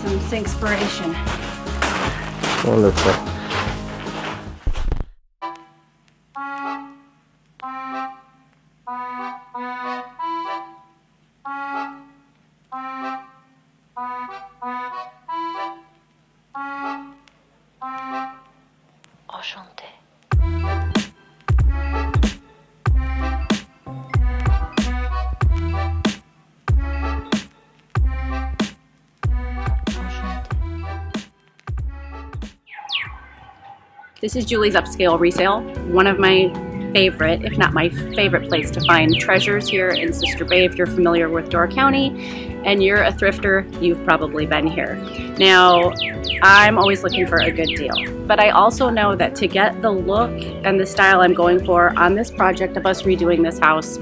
some sinkspiration. Wonderful. This is Julie's Upscale Resale, one of my favorite, if not my favorite place to find treasures here in Sister Bay. If you're familiar with Door County and you're a thrifter, you've probably been here. Now, I'm always looking for a good deal, but I also know that to get the look and the style I'm going for on this project of us redoing this house,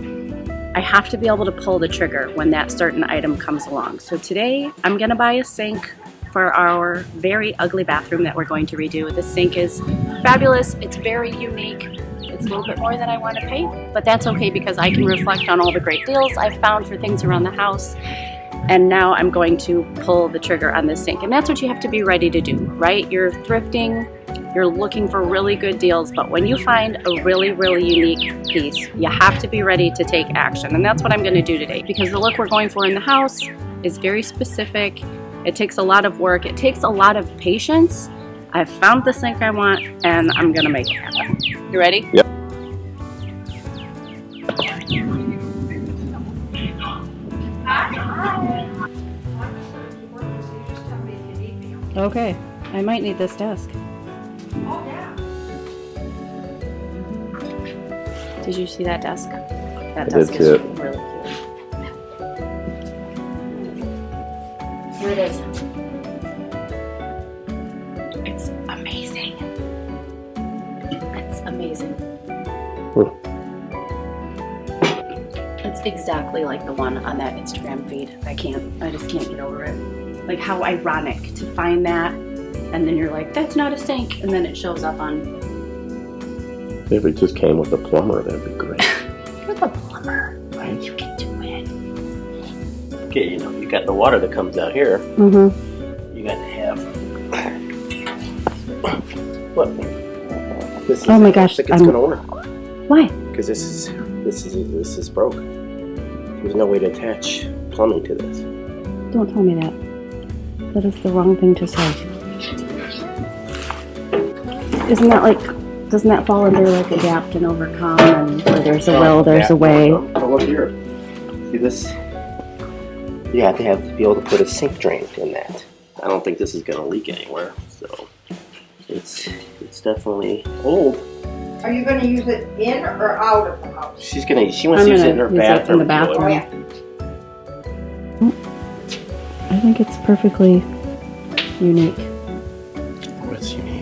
I have to be able to pull the trigger when that certain item comes along. So today, I'm gonna buy a sink for our very ugly bathroom that we're going to redo. The sink is fabulous, it's very unique. It's a little bit more than I want to pay, but that's okay because I can reflect on all the great deals I've found for things around the house. And now I'm going to pull the trigger on this sink. And that's what you have to be ready to do, right? You're thrifting, you're looking for really good deals, but when you find a really, really unique piece, you have to be ready to take action. And that's what I'm going to do today, because the look we're going for in the house is very specific. It takes a lot of work. It takes a lot of patience. I've found the sink I want, and I'm gonna make it happen. You ready? Yep. Okay, I might need this desk. Oh, yeah. Did you see that desk? That I desk did is see it. really cute. Here it is. It's amazing. It's amazing. It's exactly like the one on that Instagram feed. I just can't get over it. Like, how ironic to find that, and then you're like, that's not a sink, and then it shows up on. If it just came with a plumber, that'd be great. You're the plumber. Right? You can do it. Okay, you know, you got the water that comes out here. Mm-hmm. You got to have. What? This is, Oh my gosh! I think it's gonna work Why? because this is broke. There's no way to attach plumbing to this. Don't tell me that. That is the wrong thing to say. Isn't that like? Doesn't that fall under like adapt and overcome, and where there's a will, there's a way? Oh, look here. See this? You have to be able to put a sink drain in that. I don't think this is gonna leak anywhere, so it's definitely old. Are you going to use it in or out of the house? She wants to use it in her bathroom. In the bathroom. Oh, yeah. I think it's perfectly unique. What's unique?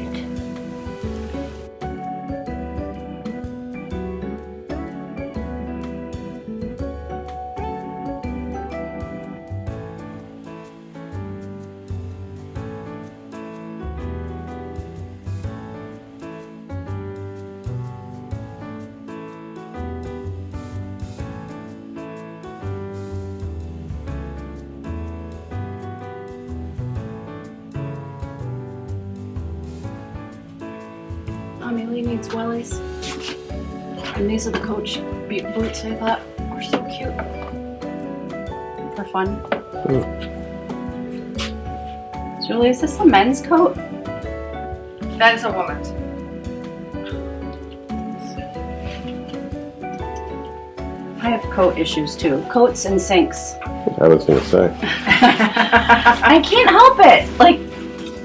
Amelie needs wellies. And these are the Coach boots I thought were so cute. For fun. Julie, is this a men's coat? That is a woman's. I have coat issues too. Coats and sinks. I was gonna say. I can't help it. Like,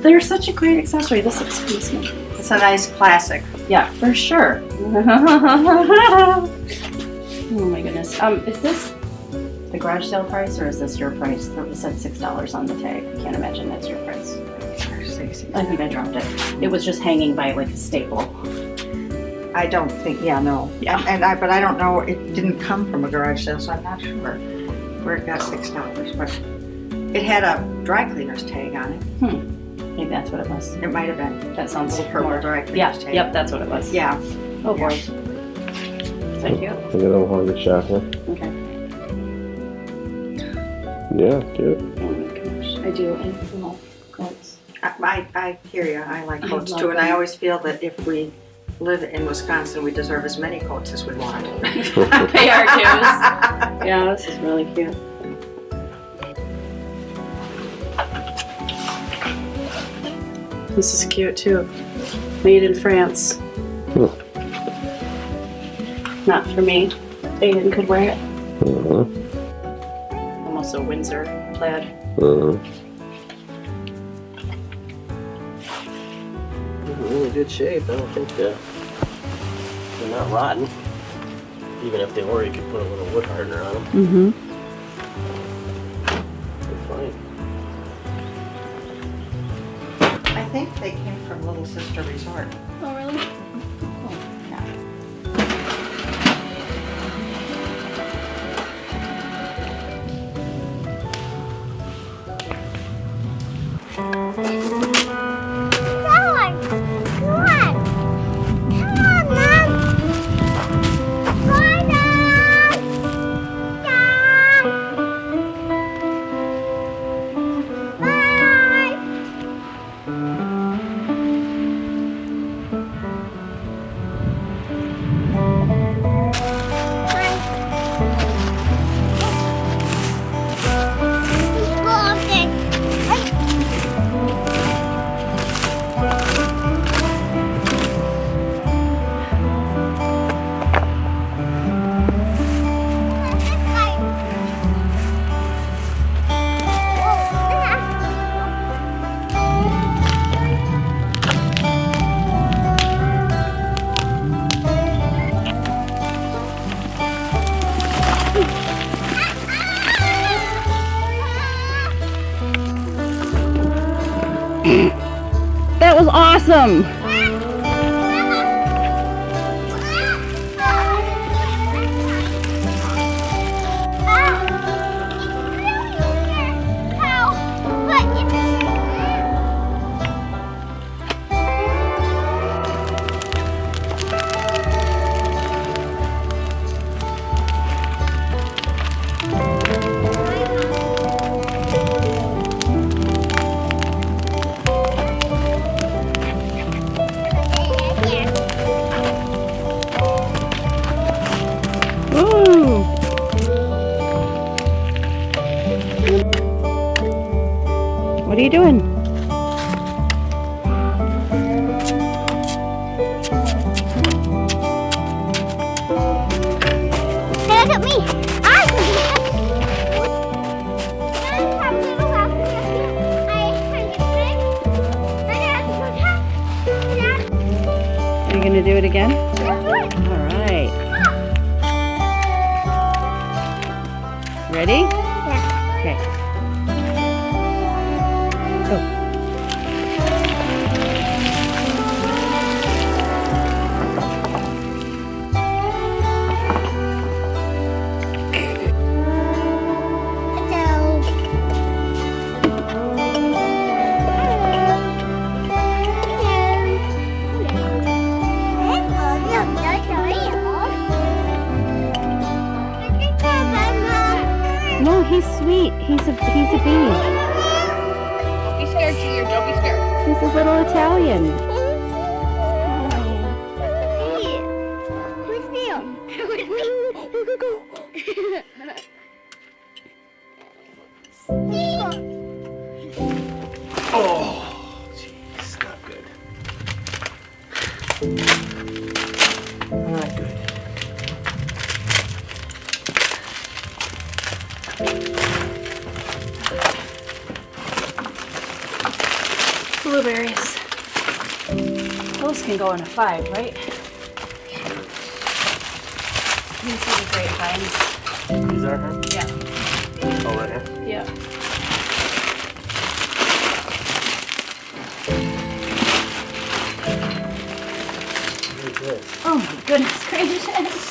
they're such a great accessory. This excuse me. It's a nice classic. Yeah, for sure. Oh my goodness. Is this the garage sale price, or is this your price? It said $6 on the tag. I can't imagine that's your price. I think I dropped it. It was just hanging by like a staple. I don't think, no. Yeah. But I don't know, it didn't come from a garage sale, so I'm not sure where it got $6. But it had a dry cleaner's tag on it. Maybe that's what it was. It might have been. That sounds A little purple more. dry cleaner's Yeah, tag. yep, that's what it was. Yeah. Oh boy. Thank you. I got a little hungry shopping. Okay. Yeah, good. Oh my gosh, I do. And well, I hear you. I like I coats love too, and I them. always feel that if we live in Wisconsin, we deserve as many coats as we want. Pay our dues. Yeah, this is really cute. This is cute too. Made in France. Not for me. Aiden could wear it. Almost a Windsor plaid. In really good shape. I don't think they're not rotten. Even if they were, you could put a little wood hardener on them. Mm-hmm. They're fine. I think they came from Little Sister Resort. Oh, really? Yeah. That was awesome! Ooh. What are you doing? Hey, look at me! Are you gonna do it again? All right. Ready? Yeah. Okay. Go. No, he's sweet. He's a bee. Don't be scared, Junior. Don't be scared. He's a little Italian. Who's Neil? Who's me? Go. Oh, jeez, not good. Not good. Blueberries. Those can go in a 5, right? These are the grapevines. These are her? Yeah. Oh, right here. Yeah. What is this? Oh my goodness gracious.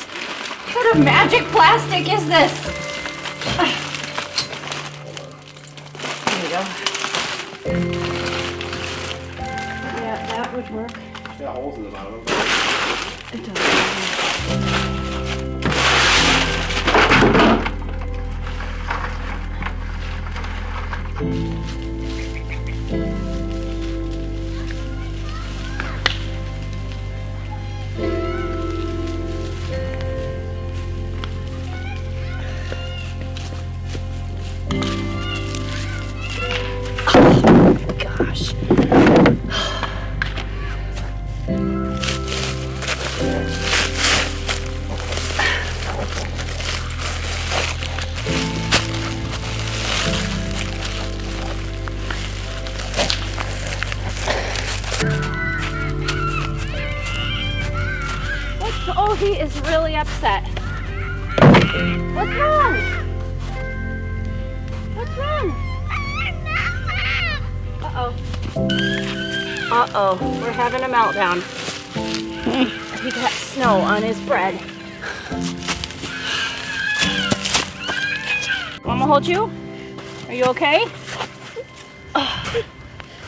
What kind of magic plastic is this? There you go. Yeah, that would work. Got holes in the bottom. It does. Oh, he is really upset. What's wrong? What's wrong? Uh-oh. Uh-oh, we're having a meltdown. He got snow on his bread. Want me to hold you? Are you okay?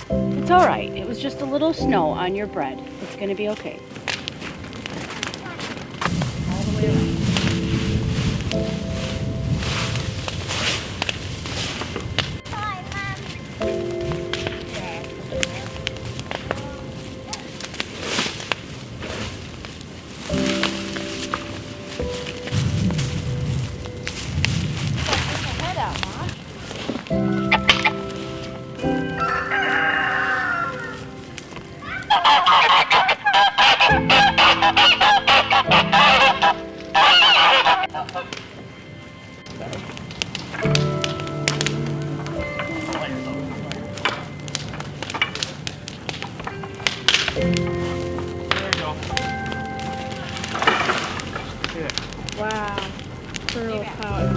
It's all right. It was just a little snow on your bread. It's gonna be okay. All the way around. Wow. Pearl powder.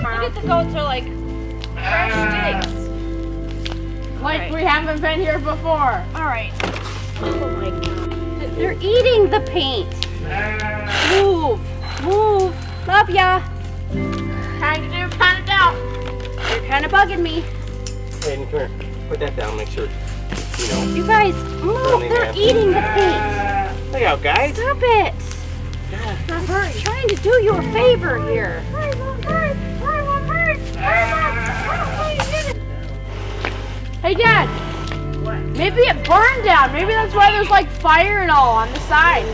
Look at the goats are like fresh digs. Like we haven't been here before. Alright. Oh my god. They're eating the paint. Move. Move. Love ya. Time to do kind of doubt. You're kind of bugging me. Hayden, come here. Put that down. Make sure, you know. You guys, move. They're eating the paint. Look out, guys. Stop it. I'm trying to do you a favor here. Hey, Dad. What? Maybe it burned down. Maybe that's why there's like fire and all on the side.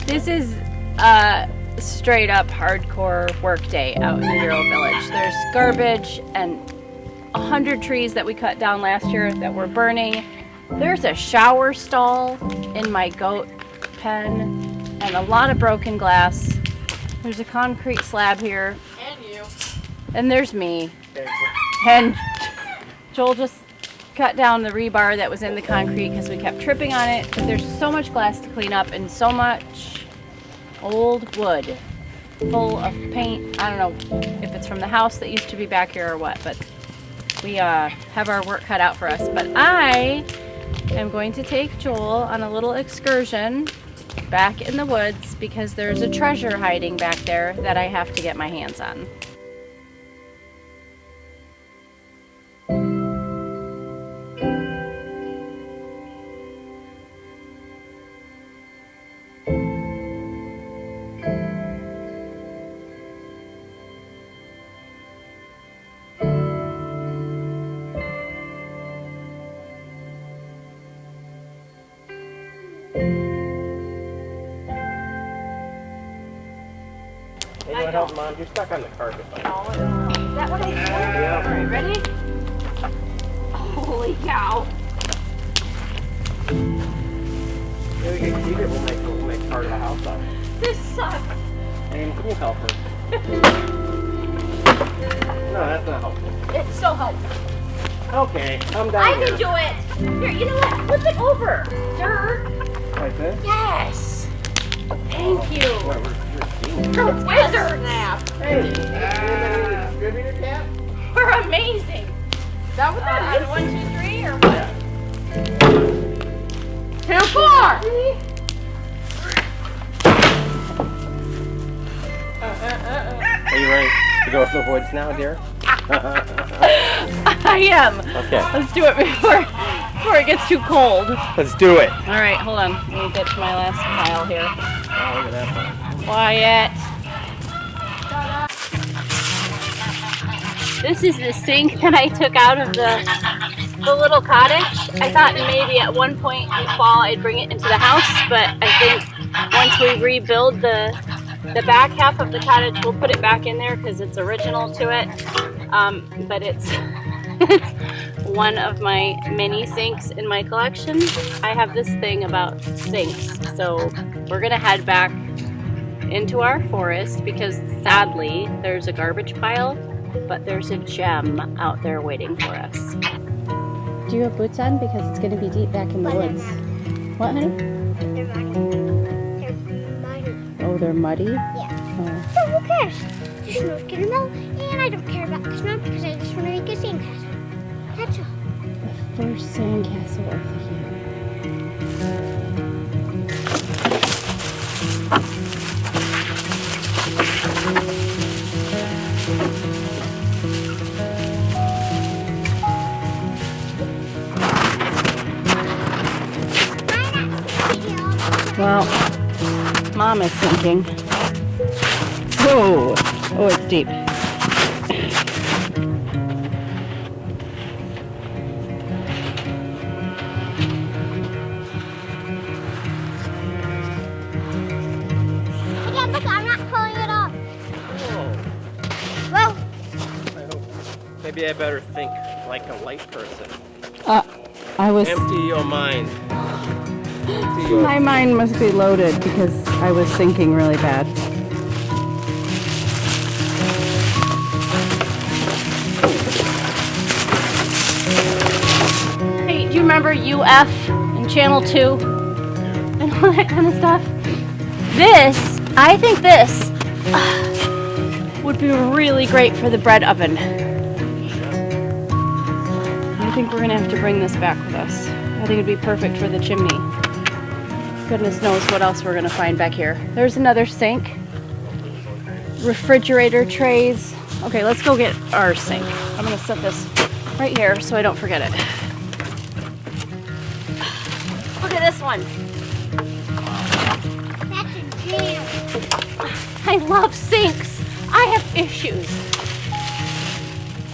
This is a straight up hardcore work day out in the Hero Village. There's garbage and 100 trees that we cut down last year that were burning. There's a shower stall in my goat pen and a lot of broken glass. There's a concrete slab here. And you. And there's me. And Joel just cut down the rebar that was in the concrete because we kept tripping on it. But there's so much glass to clean up and so much old wood full of paint. I don't know if it's from the house that used to be back here or what, but we have our work cut out for us. But I am going to take Joel on a little excursion back in the woods because there's a treasure hiding back there that I have to get my hands on. Hey, you want help, Mom? You're stuck on the carpet. Is that what I said? Yeah. Alright, ready? Holy cow. Maybe we can keep it. We'll make part of the house out of it. This sucks. Hey, can you help her? No, that's not helpful. It's so helpful. Okay, come down I here. can do it. Here, you know what? Flip it over. Sir. Like this? Yes. Thank you. What, we're genius. You're wizards. Hey, anybody need a distributor cap? We're amazing. Is that what that is? 1, 2, 3, or what? 2, 4. Are you ready to go with the woods now, dear? I am. Okay. Let's do it before it gets too cold. Let's do it. All right, hold on. Let me get to my last pile here. Oh, look at that one. Quiet. This is the sink that I took out of the little cottage. I thought maybe at one point in the fall I'd bring it into the house, but I think once we rebuild the back half of the cottage, we'll put it back in there because it's original to it. but it's it's one of my mini sinks in my collection. I have this thing about sinks, so we're gonna head back into our forest because sadly there's a garbage pile, but there's a gem out there waiting for us. Do you have boots on? Because it's gonna be deep back in the woods. What, honey? They're muddy. They're muddy. Oh, they're muddy? Yeah. Oh. So who cares? The snow's gonna melt, and I don't care about the snow because I just want to make a sandcastle. That's all. The first sandcastle of the year. Well, Mom is sinking. Whoa! Oh, it's deep. Again, look, I'm not pulling it off. Well, Maybe I better think like a light person. I was. Empty your mind. Empty your My mind must be loaded because I was sinking really bad. Hey, do you remember UF and Channel 2 and all that kind of stuff? I think this would be really great for the bread oven. I think we're gonna have to bring this back with us. I think it'd be perfect for the chimney. Goodness knows what else we're gonna find back here. There's another sink. Refrigerator trays. Okay, let's go get our sink. I'm gonna set this right here so I don't forget it. Look at this one. that's a jam. I love sinks. I have issues.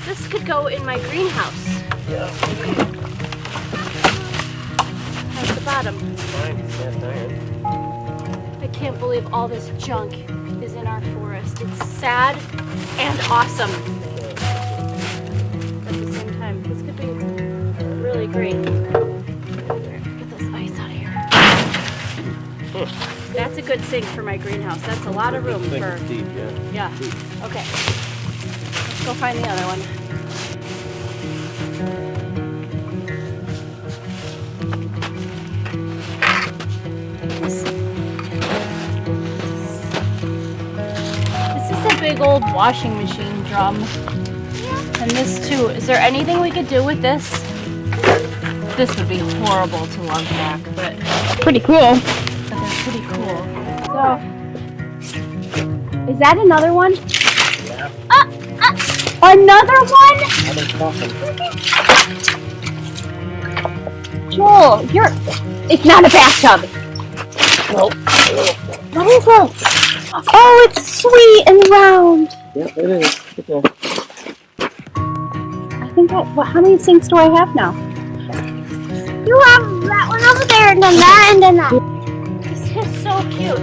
This could go in my greenhouse. How's the bottom? mind. Cast iron. I can't believe all this junk is in our forest. It's sad and awesome at the same time. This could be really great. Get this ice out of here. That's a good sink for my greenhouse. That's a lot of room for. Deep, yeah. Yeah. Okay. Let's go find the other one. This is a big old washing machine drum. And this too. Is there anything we could do with this? This would be horrible to lug back, but pretty cool. But they're pretty cool. So, is that another one? Yeah. Another one? Another coffin. Joel, it's not a bathtub. Nope. What is it? Oh, it's sweet and round. Yep, it is. Okay. I think how many sinks do I have now? You have that one over there, and then that, and then that. This is so cute.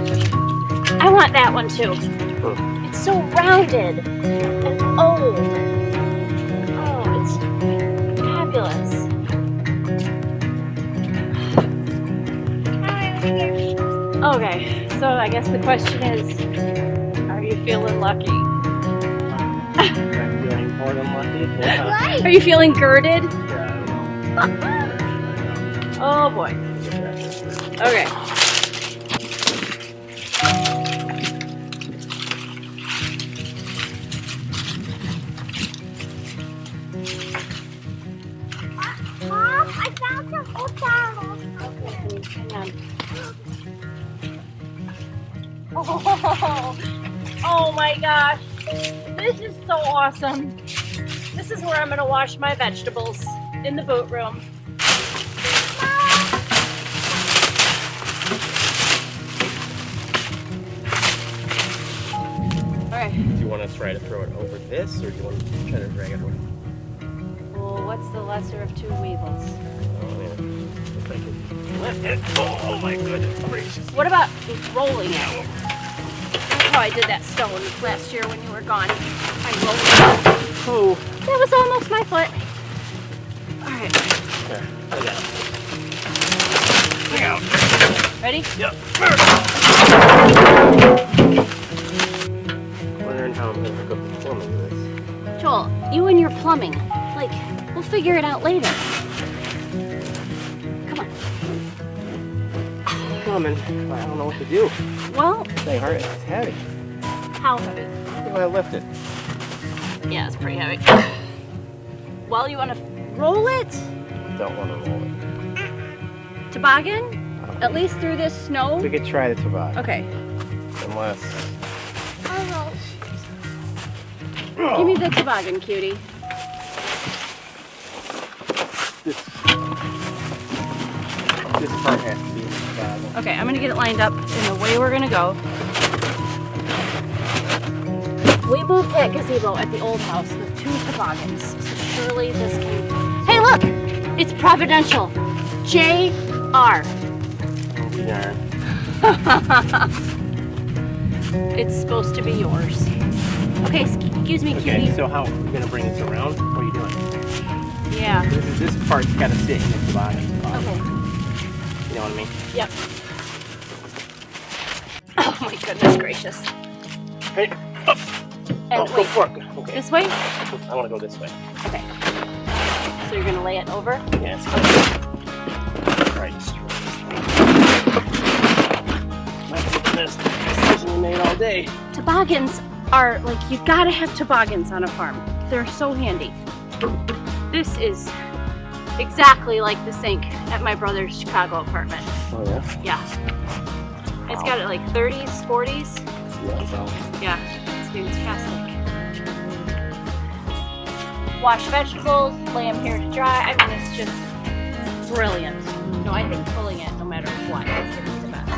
I want that one too. It's so rounded and old. Oh, it's fabulous. Okay, so I guess the question is, are you feeling lucky? I'm feeling more than lucky. Yeah. Right. Are you feeling girded? Yeah. Oh boy. Okay. Mom, I found some old towels. Hang on. Oh my gosh. This is so awesome. This is where I'm going to wash my vegetables, in the boot room. Alright. Do you want to try to throw it over this, or do you want to try to drag it away? Well, what's the lesser of two evils? Oh, yeah. If I could lift it. Oh my goodness gracious. What about rolling it? That's how I did that stone last year when you were gone. I rolled it. Oh. ready? Yep. Wondering how I'm gonna hook up the plumbing to this. Joel, you and your plumbing. Like, we'll figure it out later. Come on. Coming, but I don't know what to do. Well, It's hard. It's heavy. how heavy? If I lift it. Yeah, it's pretty heavy. Well, you want to roll it? Don't want to roll it. Toboggan? At least through this snow? We could try the toboggan. Okay. Unless. Oh, Give me the toboggan, cutie. This part has to be in the toboggan. Okay, I'm gonna get it lined up in the way we're gonna go. We moved that gazebo at the old house with 2 toboggans, so surely this can... Hey, look! It's providential. J.R. Yeah. It's supposed to be yours. Okay, excuse me, Okay, cutie. so how are we gonna bring this around? What are you doing? Yeah. This part's gotta sit in the toboggan. Okay. You know what I mean? Yep. Oh my goodness gracious. Hey, up. And Go wait, for it. Okay. this way? I want to go this way. Okay. So you're gonna lay it over? Yeah, it's right. Might be the best decision you made all day. Toboggans are like, you've got to have toboggans on a farm. They're so handy. This is exactly like the sink at my brother's Chicago apartment. Oh yeah. Yeah. It's got it like 30s, 40s. Yeah. So. Yeah, it's fantastic. Wash vegetables, lay them here to dry. I mean, it's just brilliant. No, I think pulling it, no matter what, is gonna be the best.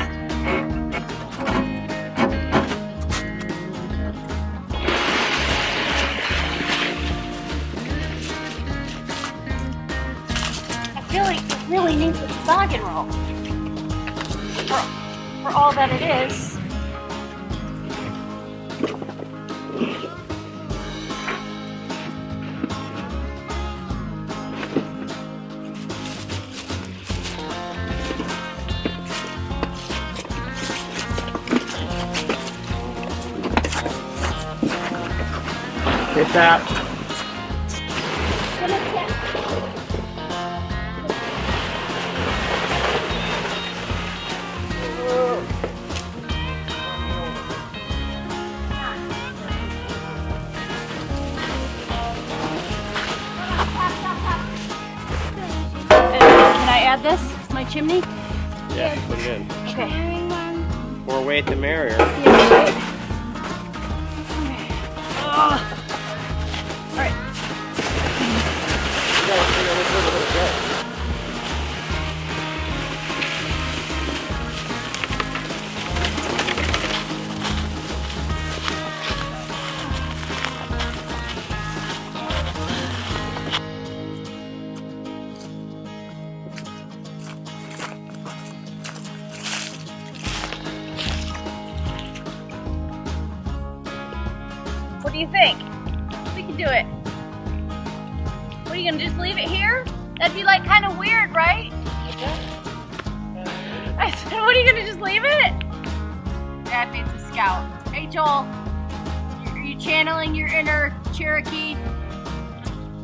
I feel like it really needs a toboggan roll for all that it is. Hit that. Can I add this to my chimney? Yeah, put it in. Okay. More weight the merrier. Yeah, right. Oh. All right. You gotta figure out which way we're gonna go. What do you think? We can do it. What are you gonna just leave it here? That'd be like kind of weird, right? I said, what are you gonna just leave it? Dad means a scout. Hey Joel, are you channeling your inner Cherokee?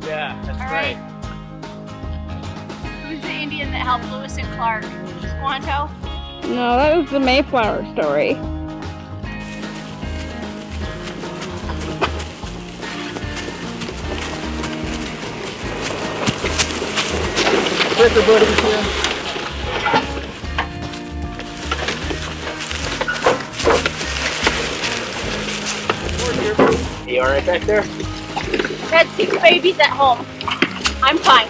Yeah, that's All right. Who's the Indian that helped Lewis and Clark? Squanto? No, that was the Mayflower story. Everybody's here. You all right back there? Had 6 babies at home. I'm fine.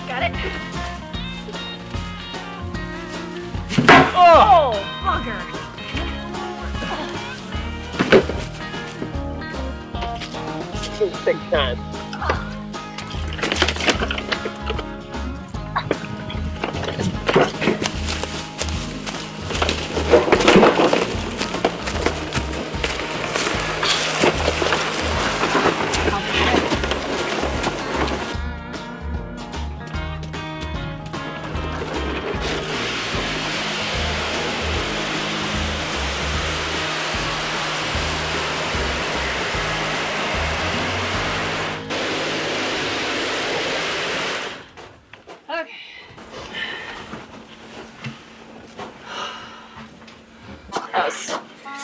Got it? Oh, bugger. Big time.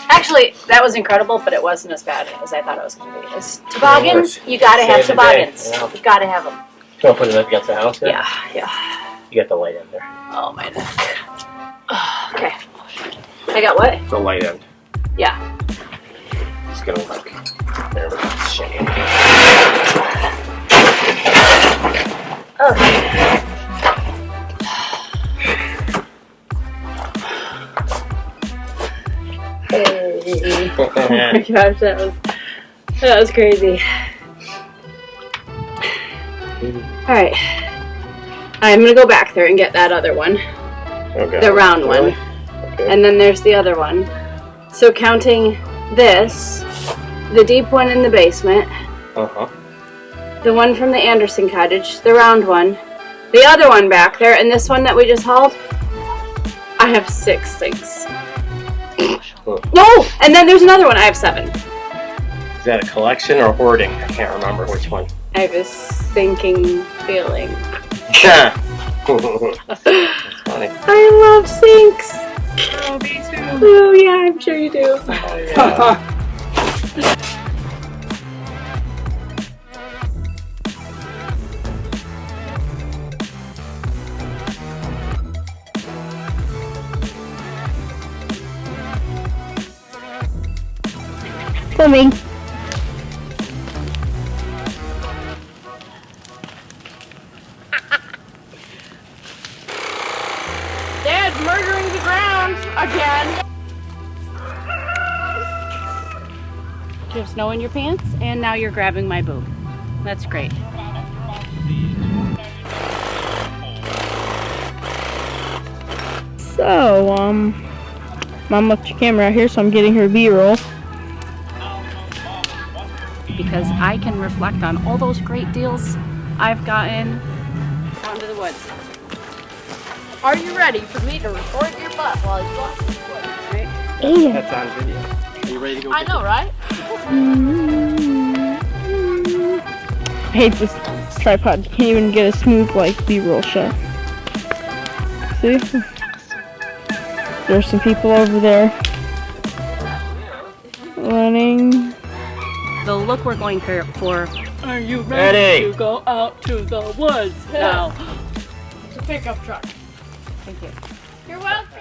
Actually, that was incredible, but it wasn't as bad as I thought it was going to be. It's toboggans, you gotta have toboggans. Yeah. You gotta have them. Don't put it up against the house. Then? Yeah. You got the light end there. Oh, my neck. Oh, okay. I got what? The light end. Yeah. It's gonna look. There we go. Shame. Oh. Oh my gosh, that was crazy. Alright. I'm gonna go back there and get that other one. Okay. The round one. Okay. And then there's the other one. So counting this, the deep one in the basement, Uh-huh. the one from the Anderson cottage, the round one, the other one back there, and this one that we just hauled, I have 6 sinks. No! And then there's another one. I have 7. Is that a collection or hoarding? I can't remember which one. I have a sinking feeling. That's funny. I love sinks. Oh, me too. Oh yeah, I'm sure you do. Oh, yeah. Filming. Dad's murdering the ground again. You have snow in your pants, and now you're grabbing my boob. That's great. So, Mom left your camera out here, so I'm getting her B-roll. Because I can reflect on all those great deals I've gotten down to the woods. Are you ready for me to record your butt while you walk through the woods? Right? Yeah. That's on video. Are you ready to go? I know, right? I hate this tripod. You can't even get a smooth, like, B-roll shot. See? There's some people over there running. The look we're going for. Are you Ready. to go out to the woods now? It's a pickup truck. Thank you. You're welcome.